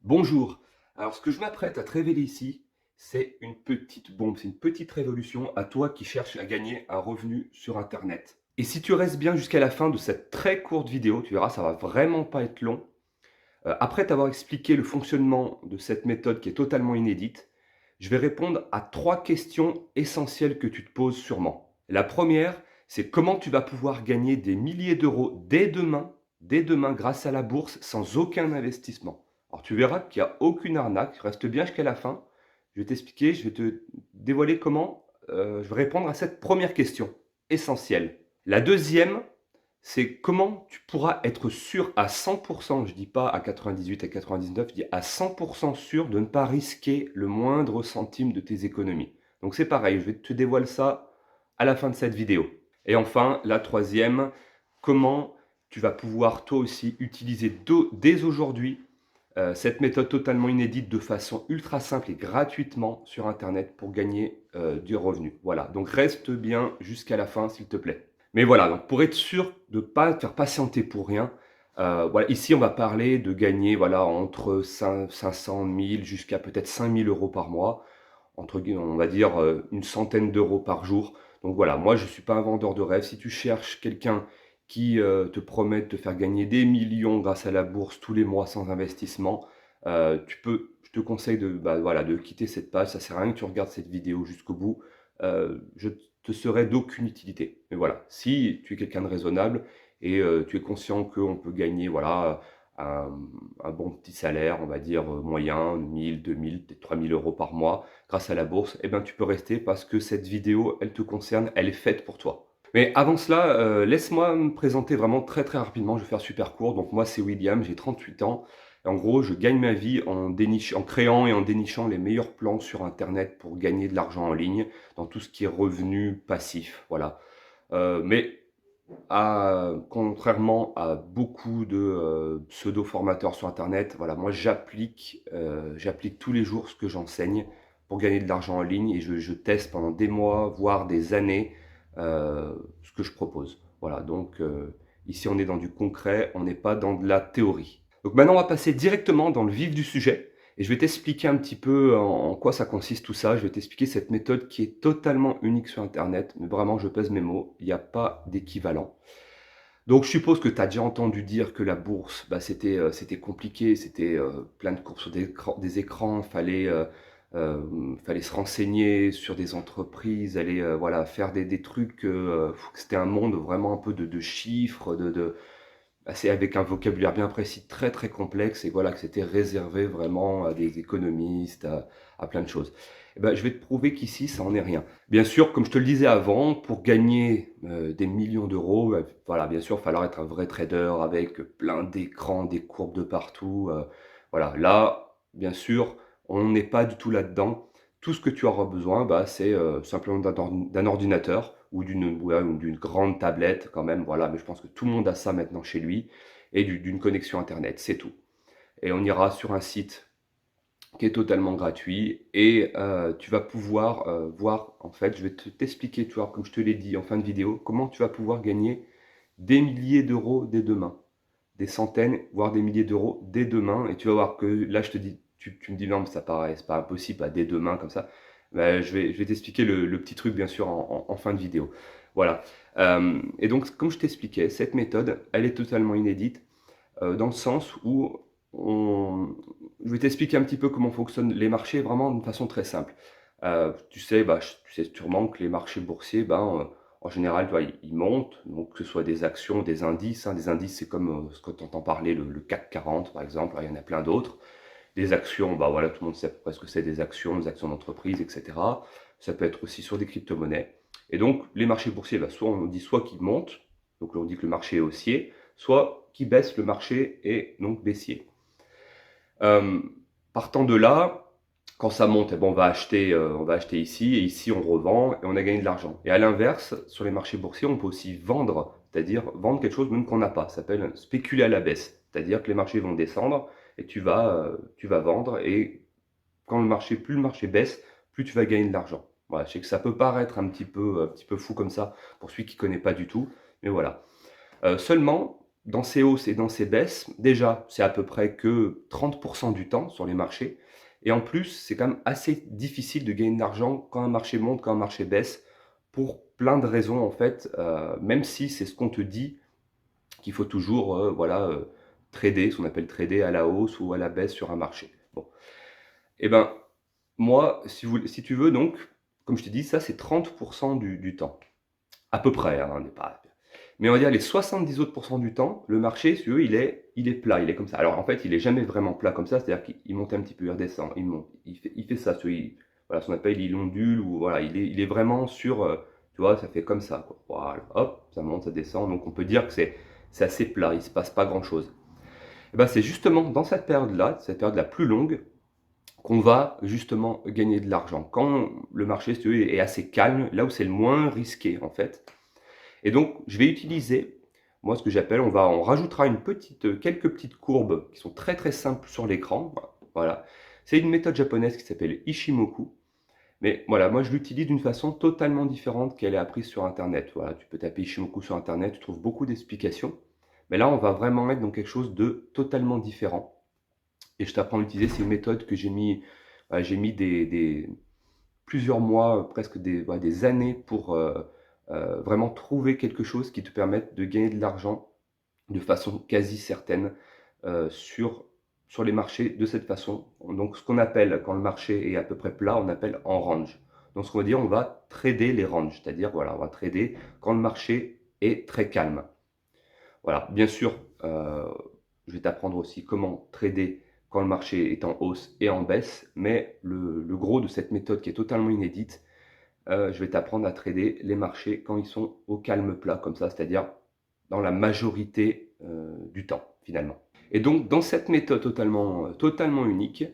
Bonjour. Alors, ce que je m'apprête à te révéler ici, c'est une petite bombe, c'est une petite révolution à toi qui cherches à gagner un revenu sur Internet. Et si tu restes bien jusqu'à la fin de cette très courte vidéo, tu verras, ça va vraiment pas être long. Après t'avoir expliqué le fonctionnement de cette méthode qui est totalement inédite, je vais répondre à trois questions essentielles que tu te poses sûrement. La première, c'est comment tu vas pouvoir gagner des milliers d'euros dès demain grâce à la bourse sans aucun investissement. Alors tu verras qu'il n'y a aucune arnaque, reste bien jusqu'à la fin. Je vais t'expliquer, je vais te dévoiler comment je vais répondre à cette première question essentielle. La deuxième, c'est comment tu pourras être sûr à 100%, je dis pas à 98, à 99, je dis à 100% sûr de ne pas risquer le moindre centime de tes économies. Donc c'est pareil, je vais te dévoiler ça à la fin de cette vidéo. Et enfin, la troisième, comment tu vas pouvoir toi aussi utiliser dès aujourd'hui cette méthode totalement inédite de façon ultra simple et gratuitement sur Internet pour gagner du revenu. Voilà, donc reste bien jusqu'à la fin s'il te plaît. Mais voilà, donc pour être sûr de ne pas te faire patienter pour rien, voilà, ici on va parler de gagner voilà, entre 500 000 jusqu'à peut-être 5 000 euros par mois, on va dire une centaine d'euros par jour. Donc voilà, moi je ne suis pas un vendeur de rêve. Si tu cherches quelqu'un qui te promet de te faire gagner des millions grâce à la bourse tous les mois sans investissement, je te conseille voilà, de quitter cette page. Ça ne sert à rien que tu regardes cette vidéo jusqu'au bout. Je te serai d'aucune utilité. Mais voilà, si tu es quelqu'un de raisonnable et tu es conscient qu'on peut gagner voilà, un, un bon petit salaire, on va dire moyen, 1000, 2000, peut-être 3000 euros par mois grâce à la bourse, eh ben, tu peux rester parce que cette vidéo, elle te concerne, elle est faite pour toi. Mais avant cela, laisse-moi me présenter vraiment très très rapidement, je vais faire super court. Donc moi c'est William, j'ai 38 ans. Et en gros, je gagne ma vie en créant et en dénichant les meilleurs plans sur Internet pour gagner de l'argent en ligne dans tout ce qui est revenu passif. Voilà. Mais contrairement à beaucoup de pseudo-formateurs sur Internet, voilà, moi j'applique tous les jours ce que j'enseigne pour gagner de l'argent en ligne et je teste pendant des mois, voire des années, ce que je propose. Voilà, donc ici on est dans du concret, on n'est pas dans de la théorie. Donc maintenant on va passer directement dans le vif du sujet. Et je vais t'expliquer un petit peu en quoi ça consiste tout ça. Je vais t'expliquer cette méthode qui est totalement unique sur Internet. Mais vraiment, je pèse mes mots, il n'y a pas d'équivalent. Donc je suppose que tu as déjà entendu dire que la bourse, bah, c'était compliqué, c'était plein de courbes sur des écrans, fallait se renseigner sur des entreprises, aller voilà, faire des trucs, c'était un monde vraiment un peu de chiffres, c'est avec un vocabulaire bien précis, très très complexe, et voilà que c'était réservé vraiment à des économistes, à plein de choses. Eh ben, je vais te prouver qu'ici, ça en est rien. Bien sûr, comme je te le disais avant, pour gagner des millions d'euros, voilà, bien sûr, il va falloir être un vrai trader avec plein d'écrans, des courbes de partout. Voilà, là, bien sûr, on n'est pas du tout là-dedans. Tout ce que tu auras besoin, bah, c'est simplement d'un ordinateur ou d'une grande tablette quand même, voilà, mais je pense que tout le monde a ça maintenant chez lui, et d'une connexion Internet, c'est tout. Et on ira sur un site qui est totalement gratuit, et tu vas pouvoir voir, en fait, je vais t'expliquer, tu vois, comme je te l'ai dit en fin de vidéo, comment tu vas pouvoir gagner des milliers d'euros dès demain, des centaines, voire des milliers d'euros dès demain, et tu vas voir que là, je te dis, tu me dis, non, mais ça paraît, c'est pas impossible, bah, dès demain, comme ça. Bah, je vais t'expliquer le petit truc, bien sûr, en fin de vidéo. Voilà. Et donc, comme je t'expliquais, cette méthode, elle est totalement inédite, dans le sens où je vais t'expliquer un petit peu comment fonctionnent les marchés, vraiment d'une façon très simple. Tu sais sûrement que les marchés boursiers, ben, en général, tu vois, ils montent, donc que ce soit des actions, des indices. Hein. Des indices, c'est comme ce que tu entends parler, le CAC 40, par exemple. Alors, il y en a plein d'autres. Des actions, bah voilà, tout le monde sait presque ce que c'est des actions d'entreprise, etc. Ça peut être aussi sur des crypto-monnaies. Et donc, les marchés boursiers, bah, soit on dit soit qu'ils montent, donc là on dit que le marché est haussier, soit qu'ils baissent, le marché est donc baissier. Euh, Partant de là, quand ça monte, eh ben, on va acheter ici, et ici on revend, et on a gagné de l'argent. Et à l'inverse, sur les marchés boursiers, on peut aussi vendre, c'est-à-dire vendre quelque chose même qu'on n'a pas. Ça s'appelle spéculer à la baisse. C'est-à-dire que les marchés vont descendre, et tu vas vendre, et quand plus le marché baisse, plus tu vas gagner de l'argent. Voilà, je sais que ça peut paraître un petit peu fou comme ça, pour celui qui ne connaît pas du tout, mais voilà. Seulement, dans ces hausses et dans ces baisses, déjà, c'est à peu près que 30% du temps sur les marchés. Et en plus, c'est quand même assez difficile de gagner de l'argent quand un marché monte, quand un marché baisse, pour plein de raisons en fait, même si c'est ce qu'on te dit qu'il faut toujours voilà, trader, ce qu'on appelle trader à la hausse ou à la baisse sur un marché. Bon, et ben moi, si tu veux donc, comme je t'ai dit, ça c'est 30% du temps. À peu près, hein, on n'est pas... Mais on va dire les 70 autres pourcents du temps, le marché, si tu veux, il est plat, il est comme ça. Alors en fait, il est jamais vraiment plat comme ça, c'est-à-dire qu'il monte un petit peu, il redescend, il monte, il fait ça, tu vois, voilà, ce qu'on appelle il ondule, ou voilà, il est vraiment sur, tu vois, ça fait comme ça, quoi. Voilà, hop, ça monte, ça descend, donc on peut dire que c'est assez plat, il se passe pas grand-chose. Et ben c'est justement dans cette période-là plus longue, qu'on va justement gagner de l'argent. Quand le marché, si tu veux, est assez calme, là où c'est le moins risqué en fait. Et donc, je vais utiliser, moi, ce que j'appelle, on rajoutera quelques petites courbes qui sont très très simples sur l'écran. Voilà. C'est une méthode japonaise qui s'appelle Ishimoku. Mais voilà, moi je l'utilise d'une façon totalement différente qu'elle est apprise sur Internet. Voilà, tu peux taper Ishimoku sur Internet, tu trouves beaucoup d'explications. Mais là, on va vraiment être dans quelque chose de totalement différent. Et je t'apprends à l'utiliser. C'est une méthode que j'ai mis plusieurs mois, presque voilà, des années pour vraiment trouver quelque chose qui te permette de gagner de l'argent de façon quasi certaine sur les marchés de cette façon. Donc ce qu'on appelle, quand le marché est à peu près plat, on appelle en range. Donc ce qu'on va dire, on va trader les ranges, c'est-à-dire voilà, on va trader quand le marché est très calme. Voilà, bien sûr, je vais t'apprendre aussi comment trader quand le marché est en hausse et en baisse, mais le gros de cette méthode qui est totalement inédite, je vais t'apprendre à trader les marchés quand ils sont au calme plat, comme ça, c'est-à-dire dans la majorité du temps, finalement. Et donc, dans cette méthode totalement unique,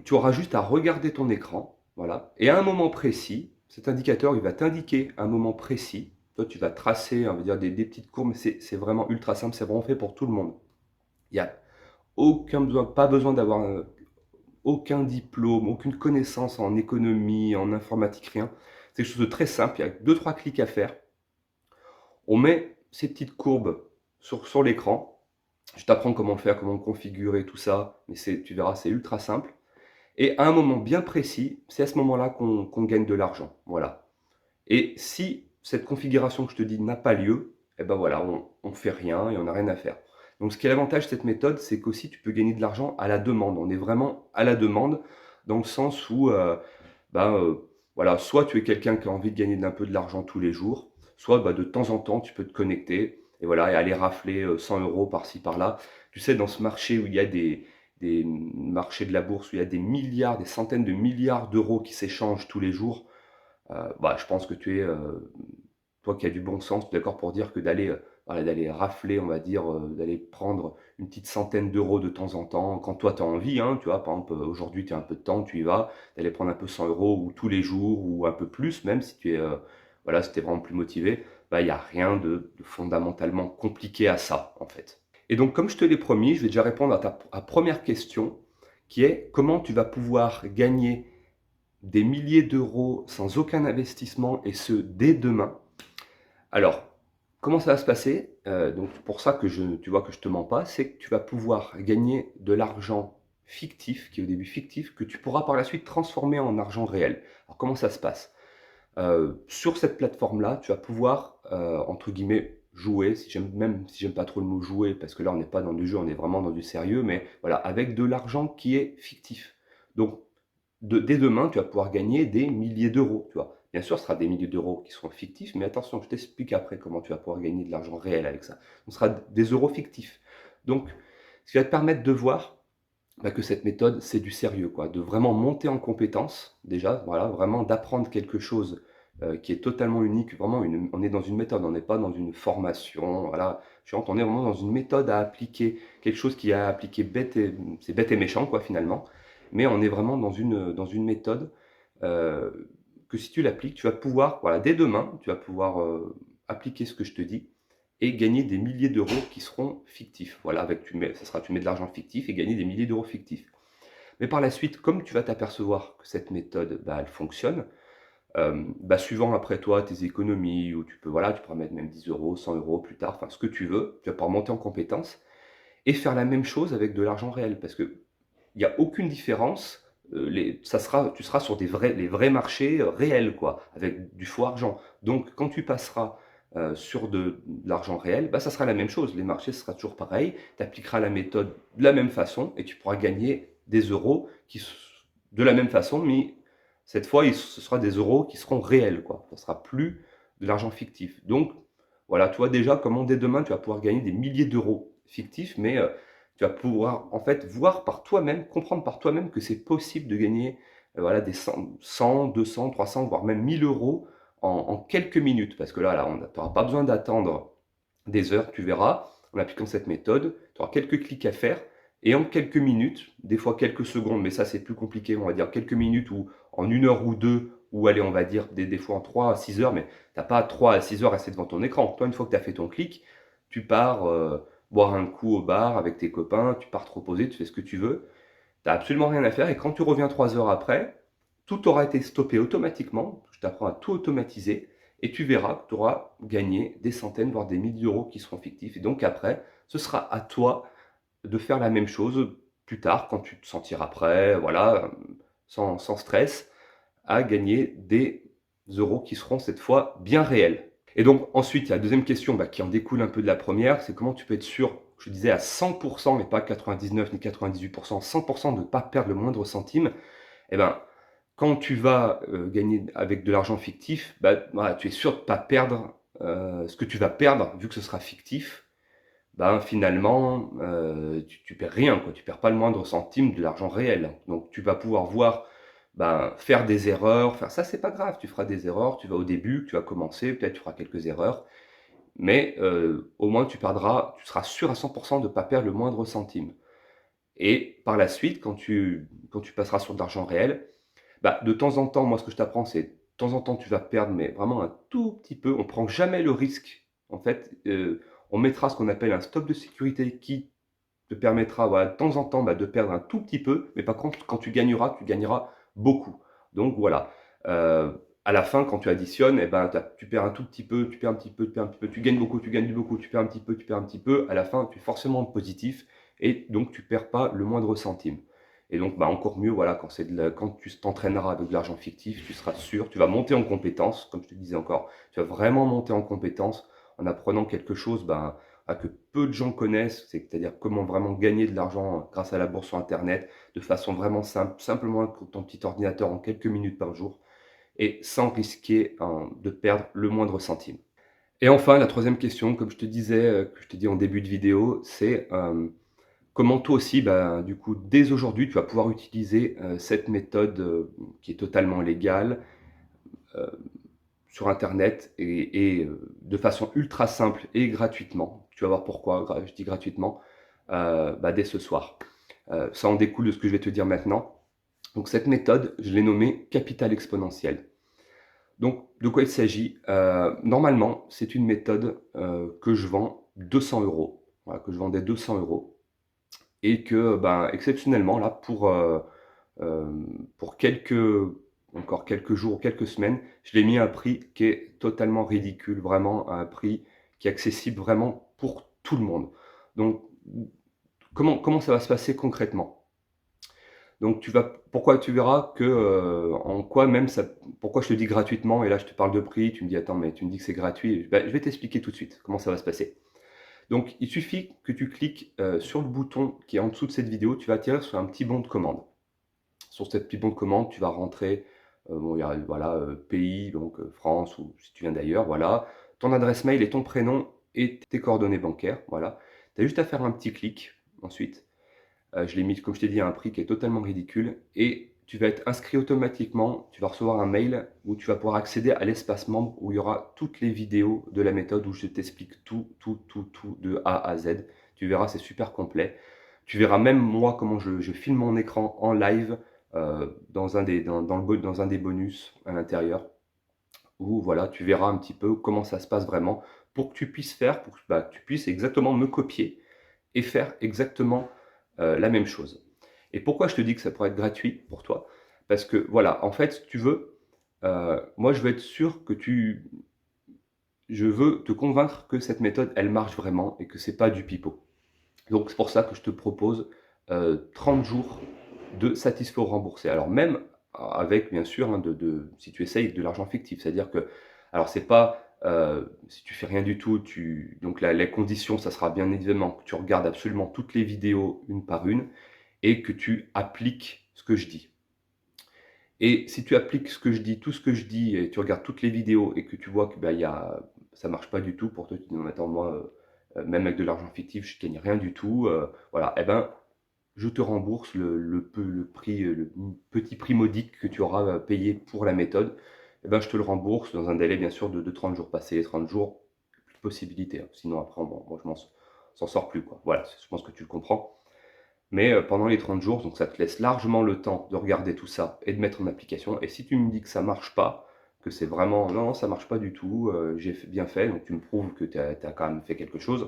tu auras juste à regarder ton écran, voilà, et à un moment précis, cet indicateur, il va t'indiquer un moment précis. Toi, tu vas tracer, on va dire, des petites courbes, mais c'est vraiment ultra simple, c'est vraiment fait pour tout le monde. Il n'y a aucun besoin, pas besoin d'avoir aucun diplôme, aucune connaissance en économie, en informatique, rien. C'est quelque chose de très simple, il y a deux, trois clics à faire. On met ces petites courbes sur l'écran. Je t'apprends comment faire, comment configurer tout ça, mais tu verras, c'est ultra simple. Et à un moment bien précis, c'est à ce moment-là qu'on gagne de l'argent. Voilà. Et si cette configuration que je te dis n'a pas lieu, eh ben voilà, on fait rien et on n'a rien à faire. Donc ce qui est l'avantage de cette méthode, c'est qu'aussi tu peux gagner de l'argent à la demande. On est vraiment à la demande dans le sens où ben, voilà, soit tu es quelqu'un qui a envie de gagner un peu de l'argent tous les jours, soit de temps en temps tu peux te connecter et voilà, et aller rafler 100 euros par-ci par-là. Tu sais, dans ce marché où il y a des marchés de la bourse, où il y a des milliards, des centaines de milliards d'euros qui s'échangent tous les jours, je pense que tu es, toi qui as du bon sens, d'accord pour dire que voilà, d'aller rafler, on va dire, d'aller prendre une petite centaine d'euros de temps en temps, quand toi tu as envie, hein, tu vois, par exemple, aujourd'hui tu as un peu de temps, tu y vas, d'aller prendre un peu 100 euros ou tous les jours ou un peu plus, même si tu es, voilà, si tu es vraiment plus motivé, il n'y a rien de fondamentalement compliqué à ça, en fait. Et donc, comme je te l'ai promis, je vais déjà répondre à ta première question, qui est comment tu vas pouvoir gagner des milliers d'euros sans aucun investissement et ce dès demain. Alors, comment ça va se passer donc pour ça que tu vois que je te mens pas, c'est que tu vas pouvoir gagner de l'argent fictif, qui est au début fictif, que tu pourras par la suite transformer en argent réel. Alors comment ça se passe sur cette plateforme-là, tu vas pouvoir, entre guillemets, jouer, même si j'aime pas trop le mot jouer, parce que là on n'est pas dans du jeu, on est vraiment dans du sérieux, mais voilà, avec de l'argent qui est fictif. Donc dès demain, tu vas pouvoir gagner des milliers d'euros, tu vois. Bien sûr, ce sera des milliers d'euros qui seront fictifs, mais attention, je t'explique après comment tu vas pouvoir gagner de l'argent réel avec ça. Ce sera des euros fictifs. Donc, ce qui va te permettre de voir que cette méthode, c'est du sérieux, quoi, de vraiment monter en compétence, déjà, voilà, vraiment d'apprendre quelque chose qui est totalement unique. Vraiment, on est dans une méthode, on n'est pas dans une formation, voilà. On est vraiment dans une méthode à appliquer, quelque chose qui est à appliquer c'est bête et méchant, quoi, finalement. Mais on est vraiment dans une méthode euh, que si tu l'appliques, tu vas pouvoir, voilà, dès demain, tu vas pouvoir appliquer ce que je te dis et gagner des milliers d'euros qui seront fictifs. Voilà, tu mets de l'argent fictif et gagner des milliers d'euros fictifs. Mais par la suite, comme tu vas t'apercevoir que cette méthode, elle fonctionne, Bah, suivant après toi tes économies, ou tu peux, voilà, tu pourras mettre même 10 euros, 100 euros plus tard, enfin ce que tu veux, tu vas pouvoir monter en compétence et faire la même chose avec de l'argent réel. Parce qu'il n'y a aucune différence. Tu seras sur les vrais marchés réels, quoi, avec du faux argent. Donc, quand tu passeras sur de l'argent réel, bah, ça sera la même chose. Les marchés, ce sera toujours pareil. Tu appliqueras la méthode de la même façon et tu pourras gagner des euros de la même façon, mais cette fois, ce sera des euros qui seront réels, quoi. Ça sera plus de l'argent fictif. Donc, voilà, tu vois déjà comment dès demain, tu vas pouvoir gagner des milliers d'euros fictifs, mais tu vas pouvoir en fait voir par toi-même, comprendre par toi-même que c'est possible de gagner voilà, des 100, 200, 300, voire même 1000 euros en quelques minutes. Parce que là tu n'auras pas besoin d'attendre des heures, tu verras, en appliquant cette méthode, tu auras quelques clics à faire, et en quelques minutes, des fois quelques secondes, mais ça c'est plus compliqué, on va dire quelques minutes, ou en 1 heure ou deux, ou allez, on va dire des fois en 3 à 6 heures, mais tu n'as pas 3 à 6 heures à rester devant ton écran. Toi, une fois que tu as fait ton clic, tu pars boire un coup au bar avec tes copains, tu pars te reposer, tu fais ce que tu veux, tu n'as absolument rien à faire, et quand tu reviens 3 heures après, tout aura été stoppé automatiquement, je t'apprends à tout automatiser, et tu verras que tu auras gagné des centaines, voire des milliers d'euros qui seront fictifs. Et donc après, ce sera à toi de faire la même chose plus tard, quand tu te sentiras prêt, voilà, sans stress, à gagner des euros qui seront cette fois bien réels. Et donc ensuite, il y a la deuxième question bah, qui en découle un peu de la première, c'est comment tu peux être sûr, je disais à 100%, mais pas 99 ni 98%, 100% de ne pas perdre le moindre centime. Eh ben, quand tu vas gagner avec de l'argent fictif, bah, voilà, tu es sûr de ne pas perdre ce que tu vas perdre, vu que ce sera fictif. Ben, finalement, tu perds rien, quoi. Tu perds pas le moindre centime de l'argent réel. Donc tu vas pouvoir voir, ben, faire des erreurs, faire ça, c'est pas grave, tu feras des erreurs, tu vas au début, tu vas commencer, peut-être tu feras quelques erreurs, mais au moins tu seras sûr à 100% de ne pas perdre le moindre centime. Et par la suite, quand tu passeras sur de l'argent réel, bah, de temps en temps, moi, ce que je t'apprends, c'est de temps en temps, tu vas perdre, mais vraiment un tout petit peu. On prend jamais le risque. En fait, on mettra ce qu'on appelle un stop de sécurité qui te permettra, voilà, de temps en temps, bah, de perdre un tout petit peu. Mais par contre, quand tu gagneras beaucoup. Donc voilà. Euh, à la fin, quand tu additionnes, eh ben, tu perds un tout petit peu, tu perds un petit peu, tu perds un petit peu, tu gagnes beaucoup, tu gagnes beaucoup, tu perds un petit peu, tu perds un petit peu. À la fin, tu es forcément positif et donc tu perds pas le moindre centime. Et donc, bah, encore mieux, voilà, quand tu t'entraîneras avec de l'argent fictif, tu seras sûr, tu vas monter en compétence, comme je te disais encore, tu vas vraiment monter en compétence en apprenant quelque chose ben, que peu de gens connaissent, c'est-à-dire comment vraiment gagner de l'argent grâce à la bourse sur Internet, de façon vraiment simple, simplement pour ton petit ordinateur en quelques minutes par jour, et sans risquer de perdre le moindre centime. Et enfin, la troisième question, comme je te disais, que je t'ai dit en début de vidéo, c'est comment toi aussi, bah, du coup, dès aujourd'hui, tu vas pouvoir utiliser cette méthode qui est totalement légale euh, sur Internet et de façon ultra simple et gratuitement. Tu vas voir pourquoi, je dis gratuitement, bah, dès ce soir. Ça en découle de ce que je vais te dire maintenant. Donc cette méthode, je l'ai nommée capital exponentiel. Donc de quoi il s'agit? Normalement, c'est une méthode que je vends 200 euros. Voilà, que je vendais 200 euros. Et que, ben, exceptionnellement, là, pour encore quelques jours, quelques semaines, je l'ai mis à un prix qui est totalement ridicule, vraiment à un prix qui est accessible vraiment pour tout le monde. Donc, comment ça va se passer concrètement? Donc, pourquoi tu verras que, en quoi même ça, pourquoi je te dis gratuitement, et là je te parle de prix, tu me dis, attends, mais tu me dis que c'est gratuit. Ben, je vais t'expliquer tout de suite comment ça va se passer. Donc, il suffit que tu cliques sur le bouton qui est en dessous de cette vidéo, tu vas atterrir sur un petit bon de commande. Sur cette petite bon de commande, tu vas rentrer, bon, il y a, voilà, pays, donc France, ou si tu viens d'ailleurs, voilà, ton adresse mail et ton prénom et tes coordonnées bancaires, voilà. Tu as juste à faire un petit clic ensuite. Je l'ai mis, comme je t'ai dit, à un prix qui est totalement ridicule, et tu vas être inscrit automatiquement, tu vas recevoir un mail où tu vas pouvoir accéder à l'espace membre où il y aura toutes les vidéos de la méthode où je t'explique tout de A à Z. Tu verras, c'est super complet. Tu verras même moi comment je filme mon écran en live dans un des bonus à l'intérieur, où voilà, tu verras un petit peu comment ça se passe vraiment pour que tu puisses faire, pour que bah, tu puisses exactement me copier et faire exactement la même chose. Et pourquoi je te dis que ça pourrait être gratuit pour toi? Parce que voilà, en fait, si tu veux, Moi, je veux être sûr que je veux te convaincre que cette méthode, elle marche vraiment et que c'est pas du pipeau. Donc c'est pour ça que je te propose 30 jours de satisfait ou remboursé. Alors même avec bien sûr hein, si tu essayes de l'argent fictif, c'est-à-dire que alors c'est pas si tu fais rien du tout, donc les conditions, ça sera bien évidemment que tu regardes absolument toutes les vidéos une par une et que tu appliques ce que je dis. Et si tu appliques ce que je dis, tout ce que je dis, et tu regardes toutes les vidéos et que tu vois que ça marche pas du tout pour toi, tu te dis non, mais attends, moi, même avec de l'argent fictif, je gagne rien du tout, voilà, eh ben, je te rembourse le prix, le petit prix modique que tu auras payé pour la méthode, eh ben, je te le rembourse dans un délai bien sûr de 30 jours. Passé les 30 jours, plus de possibilité, hein. Sinon après, bon, moi je s'en sors plus, quoi. Voilà, je pense que tu le comprends. Mais pendant les 30 jours, donc ça te laisse largement le temps de regarder tout ça et de mettre en application. Et si tu me dis que ça marche pas, que c'est vraiment non, non, ça marche pas du tout, j'ai bien fait, donc tu me prouves que tu as quand même fait quelque chose.